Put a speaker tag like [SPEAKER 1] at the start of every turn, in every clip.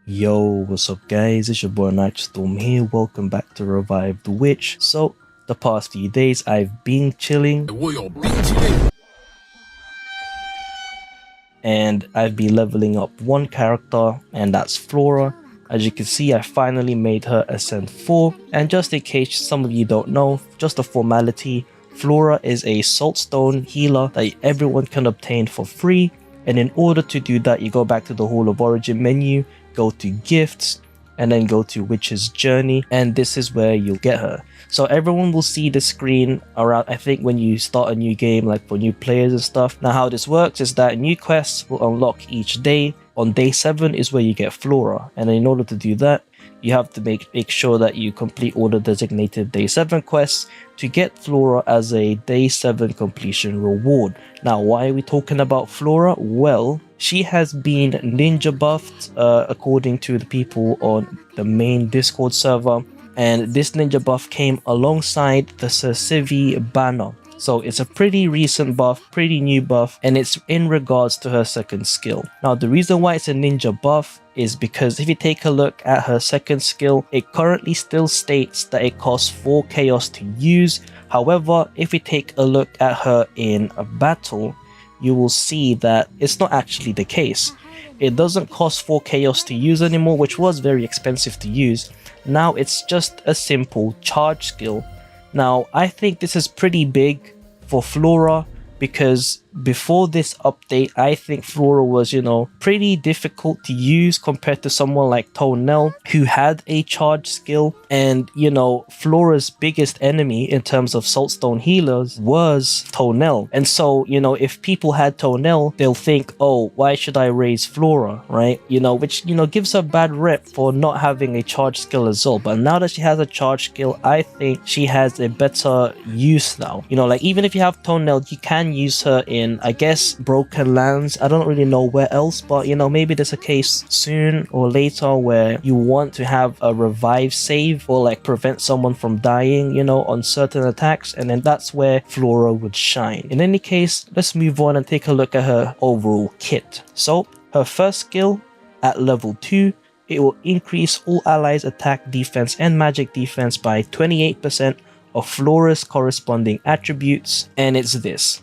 [SPEAKER 1] Yo, what's up guys, it's your boy Nitrostorm here, welcome back to Revive the Witch. So, the past few days I've been chilling and I've been leveling up one character, and that's Flora. As you can see, I finally made her Ascent 4, and just in case some of you don't know, just a formality, Flora is a Saltstone healer that everyone can obtain for free, and in order to do that you go back to the Hall of Origin menu, go to Gifts, and then go to Witch's Journey, and this is where you'll get her. So everyone will see the screen around, I think, when you start a new game, like for new players and stuff. Now how this works is that new quests will unlock each day. On day 7 is where you get Flora, and in order to do that you have to make sure that you complete all the designated day 7 quests to get Flora as a day 7 completion reward. Now why are we talking about Flora? Well, she has been ninja buffed according to the people on the main Discord server, and this ninja buff came alongside the Cersivey banner. So it's a pretty recent buff, pretty new buff, and it's in regards to her second skill. Now the reason why it's a ninja buff is because if you take a look at her second skill, it currently still states that it costs 4 chaos to use. However, if we take a look at her in a battle, you will see that it's not actually the case. It doesn't cost 4 chaos to use anymore, which was very expensive to use. Now it's just a simple charge skill. Now I think this is pretty big for Flora, because before this update I think Flora was, pretty difficult to use compared to someone like Tounel, who had a charge skill. And Flora's biggest enemy in terms of Saltstone healers was Tounel, and so if people had Tounel, they'll think, oh, why should I raise Flora, right? Which gives her a bad rep for not having a charge skill as well. But now that she has a charge skill, I think she has a better use now. Like even if you have Tounel, you can use her in, I guess, Broken Lands. I don't really know where else, but maybe there's a case soon or later where you want to have a revive save or like prevent someone from dying, on certain attacks, and then that's where Flora would shine. In any case, let's move on and take a look at her overall kit. So her first skill at level 2, it will increase all allies attack, defense, and magic defense by 28% of Flora's corresponding attributes, and it's this.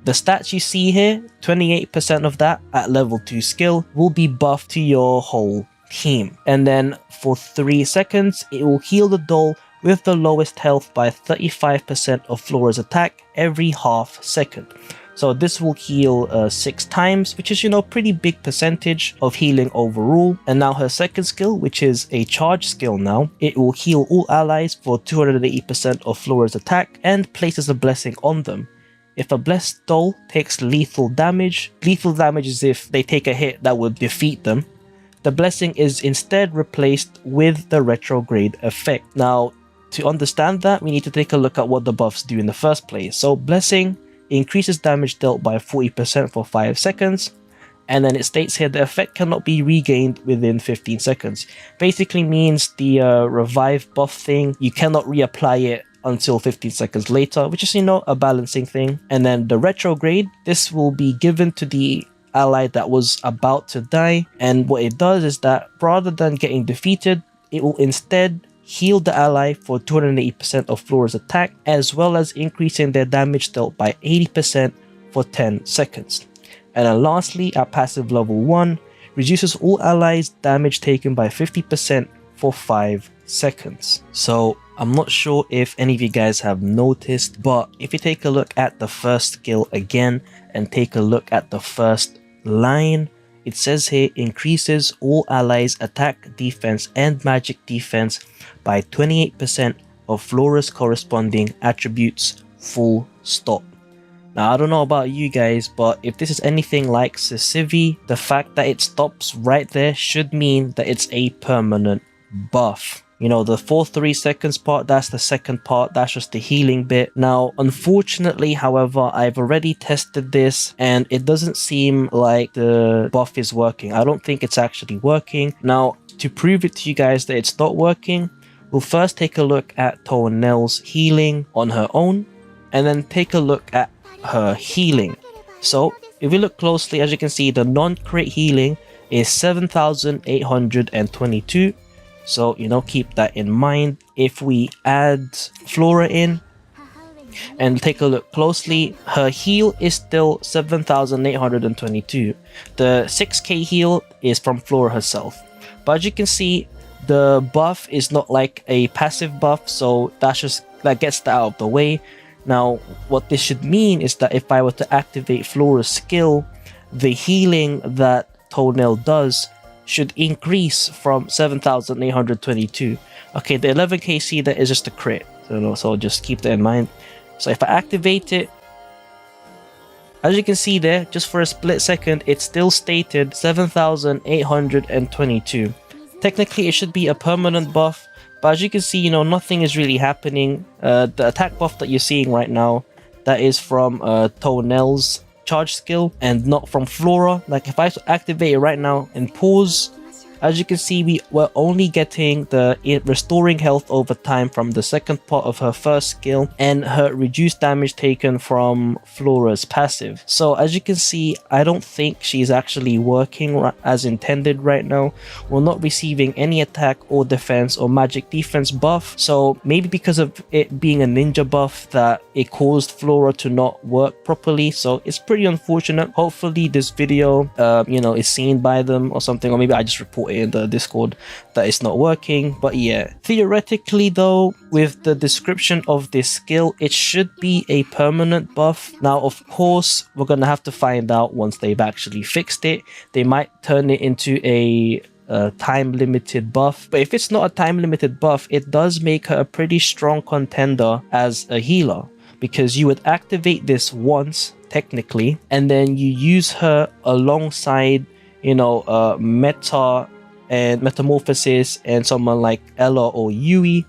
[SPEAKER 1] The stats you see here, 28% of that at level 2 skill will be buffed to your whole team. And then for 3 seconds, it will heal the doll with the lowest health by 35% of Flora's attack every half second. So this will heal 6 times, which is, pretty big percentage of healing overall. And now her second skill, which is a charge skill now, it will heal all allies for 280% of Flora's attack and places a blessing on them. If a blessed doll takes lethal damage is if they take a hit that would defeat them, the blessing is instead replaced with the retrograde effect. Now, to understand that, we need to take a look at what the buffs do in the first place. So blessing increases damage dealt by 40% for 5 seconds, and then it states here the effect cannot be regained within 15 seconds. Basically means the revive buff thing, you cannot reapply it until 15 seconds later, which is a balancing thing. And then the retrograde, this will be given to the ally that was about to die, and what it does is that rather than getting defeated, it will instead heal the ally for 280% of Flora's attack, as well as increasing their damage dealt by 80% for 10 seconds. And then lastly, at passive level 1, reduces all allies damage taken by 50% for 5 seconds. So I'm not sure if any of you guys have noticed, but if you take a look at the first skill again and take a look at the first line, it says here increases all allies attack, defense, and magic defense by 28% of Flora's corresponding attributes, full stop. Now I don't know about you guys, but if this is anything like Cersivey, the fact that it stops right there should mean that it's a permanent buff. The 4-3 seconds part, that's the second part, that's just the healing bit. Now, unfortunately, however, I've already tested this and it doesn't seem like the buff is working. I don't think it's actually working. Now, to prove it to you guys that it's not working, we'll first take a look at Tounel's healing on her own, and then take a look at her healing. So, if we look closely, as you can see, the non-crit healing is 7,822. So, keep that in mind. If we add Flora in and take a look closely, her heal is still 7,822. The 6k heal is from Flora herself. But as you can see, the buff is not like a passive buff, so that gets that out of the way. Now, what this should mean is that if I were to activate Flora's skill, the healing that Tounel does should increase from 7,822. Okay, the 11k C that is just a crit, so just keep that in mind. So if I activate it, as you can see there, just for a split second, it still stated 7,822. Technically, it should be a permanent buff, but as you can see, nothing is really happening. The attack buff that you're seeing right now, that is from Tounel's charge skill and not from Flora. Like if I activate it right now and pause, as you can see, we're only getting the restoring health over time from the second part of her first skill and her reduced damage taken from Flora's passive. So as you can see, I don't think she's actually working as intended right now. We're not receiving any attack or defense or magic defense buff. So maybe because of it being a ninja buff that it caused Flora to not work properly. So it's pretty unfortunate. Hopefully this video, is seen by them or something, or maybe I just report in the Discord that it's not working. But yeah, theoretically though, with the description of this skill, it should be a permanent buff. Now of course, we're gonna have to find out once they've actually fixed it. They might turn it into a time limited buff, but if it's not a time limited buff, it does make her a pretty strong contender as a healer, because you would activate this once technically, and then you use her alongside Meta and Metamorphosis and someone like Ella or Yui,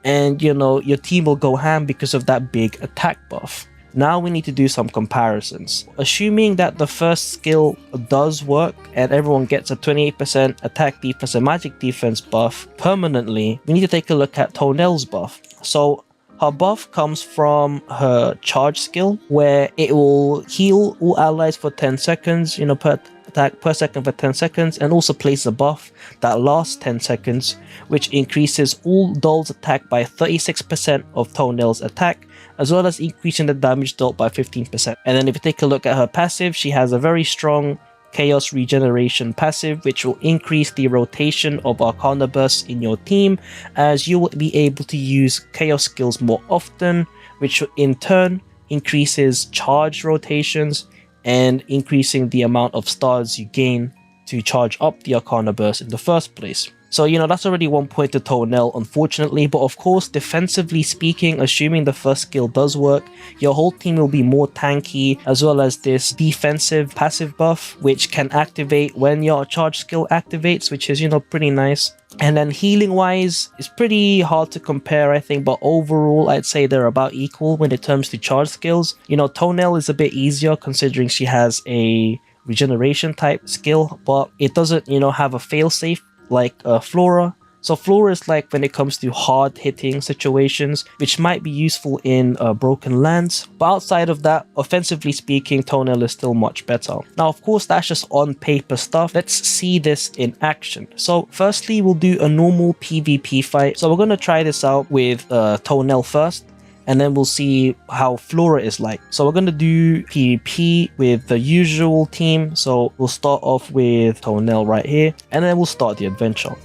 [SPEAKER 1] and your team will go ham because of that big attack buff. Now we need to do some comparisons. Assuming that the first skill does work and everyone gets a 28% attack defense and magic defense buff permanently, we need to take a look at Tounel's buff. So her buff comes from her charge skill, where it will heal all allies for 10 seconds, per attack per second for 10 seconds, and also place a buff that lasts 10 seconds, which increases all dolls attack by 36% of Tounel's attack, as well as increasing the damage dealt by 15%. And then if you take a look at her passive, she has a very strong Chaos Regeneration passive, which will increase the rotation of Arcana bursts in your team, as you will be able to use Chaos skills more often, which in turn increases charge rotations and increasing the amount of stars you gain to charge up the Arcana burst in the first place. So, that's already 1 point to Tounel, unfortunately, but of course, defensively speaking, assuming the first skill does work, your whole team will be more tanky, as well as this defensive passive buff, which can activate when your charge skill activates, which is, pretty nice. And then healing wise, it's pretty hard to compare, I think, but overall, I'd say they're about equal when it comes to charge skills. Tounel is a bit easier considering she has a regeneration type skill, but it doesn't, have a failsafe like Flora. So Flora is like when it comes to hard hitting situations, which might be useful in broken lands, but outside of that, offensively speaking, Tounel is still much better. Now of course, that's just on paper stuff. Let's see this in action. So firstly, we'll do a normal PvP fight. So we're going to try this out with Tounel first, and then we'll see how Flora is like. So we're going to do PvP with the usual team. So we'll start off with Tounel right here, and then we'll start the adventure.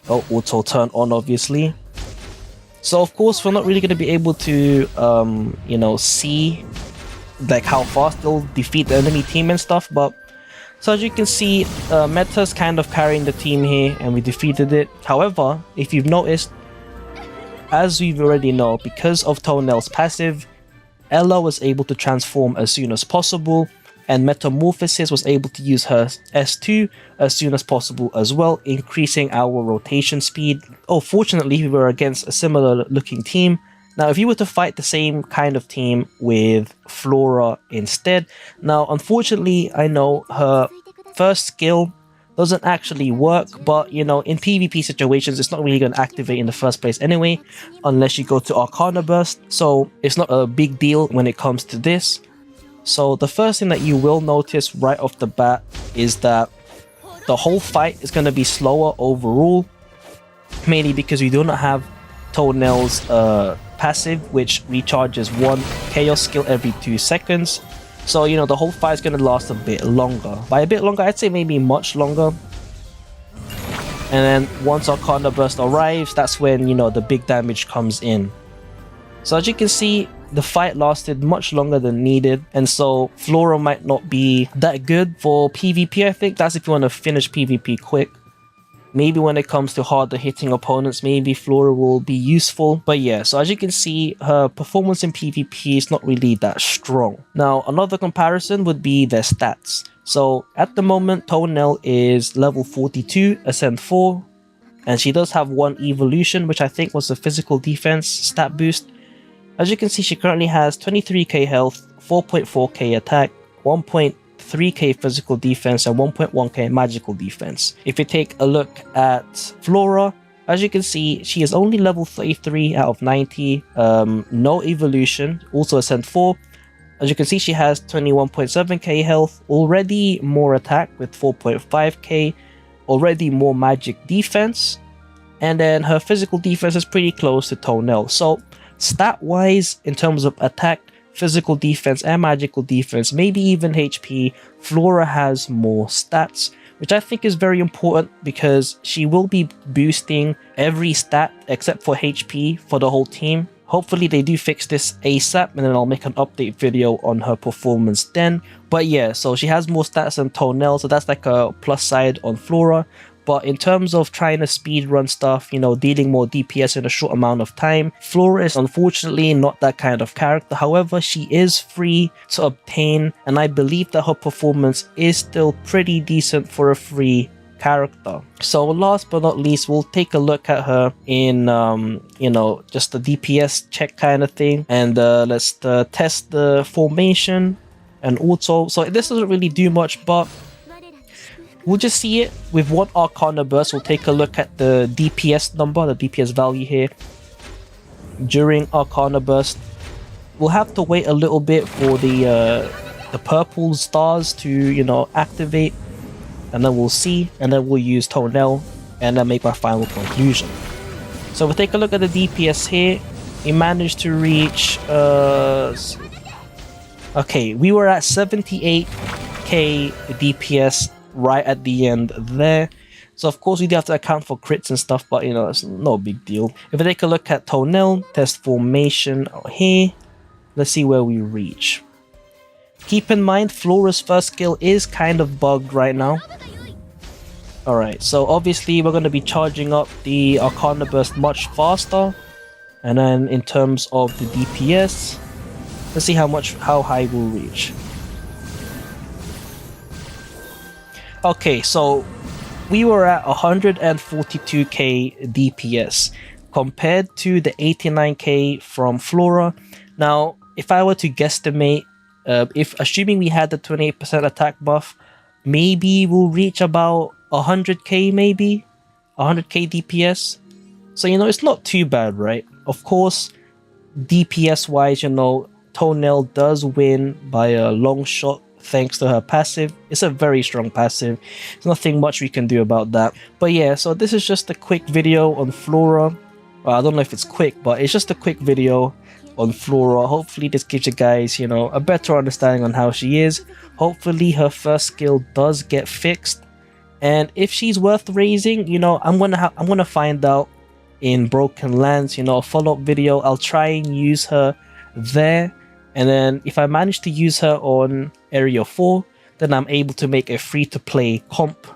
[SPEAKER 1] Oh, auto turn on, obviously. So of course, we're not really going to be able to, see like how fast they'll defeat the enemy team and stuff. But so as you can see, Meta's kind of carrying the team here, and we defeated it. However, if you've noticed, as we already know, because of Tounel's passive, Ella was able to transform as soon as possible, and Metamorphosis was able to use her S2 as soon as possible as well, increasing our rotation speed. Oh, fortunately, we were against a similar looking team. Now, if you were to fight the same kind of team with Flora instead, now, unfortunately, I know her first skill doesn't actually work, but in PvP situations, it's not really going to activate in the first place anyway, unless you go to Arcana Burst, so it's not a big deal when it comes to this. So the first thing that you will notice right off the bat is that the whole fight is going to be slower overall, mainly because we do not have Tounel's passive, which recharges 1 chaos skill every 2 seconds. So, you know, the whole fight is going to last a bit longer. By a bit longer, I'd say maybe much longer. And then once Arcana Burst arrives, that's when, you know, the big damage comes in. So as you can see, the fight lasted much longer than needed, and so Flora might not be that good for PvP. I think that's if you want to finish PvP quick. Maybe when it comes to harder hitting opponents, maybe Flora will be useful. But yeah, so as you can see, her performance in PvP is not really that strong. Now, another comparison would be their stats. So at the moment, Tounel is level 42, Ascent 4, and she does have 1 evolution, which I think was a physical defense stat boost. As you can see, she currently has 23k health, 4.4k attack, 1.3k physical defense, and 1.1k magical defense. If you take a look at Flora, as you can see, she is only level 33 out of 90, no evolution, also Ascent 4. As you can see, she has 21.7k health, already more attack with 4.5k, already more magic defense, and then her physical defense is pretty close to Tounel. So stat-wise, in terms of attack, physical defense, and magical defense, maybe even HP, Flora has more stats, which I think is very important because she will be boosting every stat except for HP for the whole team. Hopefully they do fix this ASAP, and then I'll make an update video on her performance then. But yeah, so she has more stats than Tounel, so that's like a plus side on Flora. But in terms of trying to speedrun stuff, you know, dealing more DPS in a short amount of time, Flora is unfortunately not that kind of character. However, she is free to obtain, and I believe that her performance is still pretty decent for a free character. So last but not least, we'll take a look at her in, you know, just the DPS check kind of thing. And let's test the formation and auto. So this doesn't really do much, but we'll just see it with 1 Arcana Burst. We'll take a look at the DPS number, the DPS value here. During Arcana Burst, we'll have to wait a little bit for the purple stars to, you know, activate. And then we'll see, and then we'll use Tounel, and then make our final conclusion. So we'll take a look at the DPS here. We managed to reach... okay, we were at 78k DPS right at the end there. So of course we do have to account for crits and stuff, but you know, it's no big deal. If we take a look at Tounel, test formation here, let's see where we reach. Keep in mind, Flora's first skill is kind of bugged right now. Alright, so obviously we're going to be charging up the Arcana Burst much faster. And then in terms of the DPS, let's see how high we'll reach. Okay, so we were at 142k DPS compared to the 89k from Flora. Now, if I were to guesstimate, if assuming we had the 28% attack buff, maybe we'll reach about 100k, maybe 100k DPS. So, you know, it's not too bad, right? Of course, DPS wise, you know, Tounel does win by a long shot thanks to her passive. It's a very strong passive. There's nothing much we can do about that. But yeah, so this is just a quick video on Flora. Well, I don't know if it's quick, but it's just a quick video on Flora. Hopefully this gives you guys, you know, a better understanding on how she is. Hopefully her first skill does get fixed, and if she's worth raising, you know, I'm gonna find out in Broken Lands, you know, a follow-up video. I'll try and use her there, and then if I manage to use her on Area 4, then I'm able to make a free-to-play comp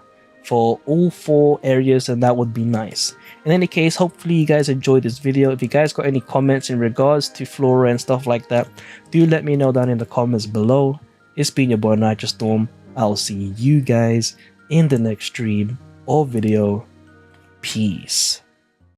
[SPEAKER 1] for all 4 areas, and that would be nice. In any case, hopefully you guys enjoyed this video. If you guys got any comments in regards to Flora and stuff like that, do let me know down in the comments below. It's been your boy Nitrostorm. I'll see you guys in the next stream or video. Peace.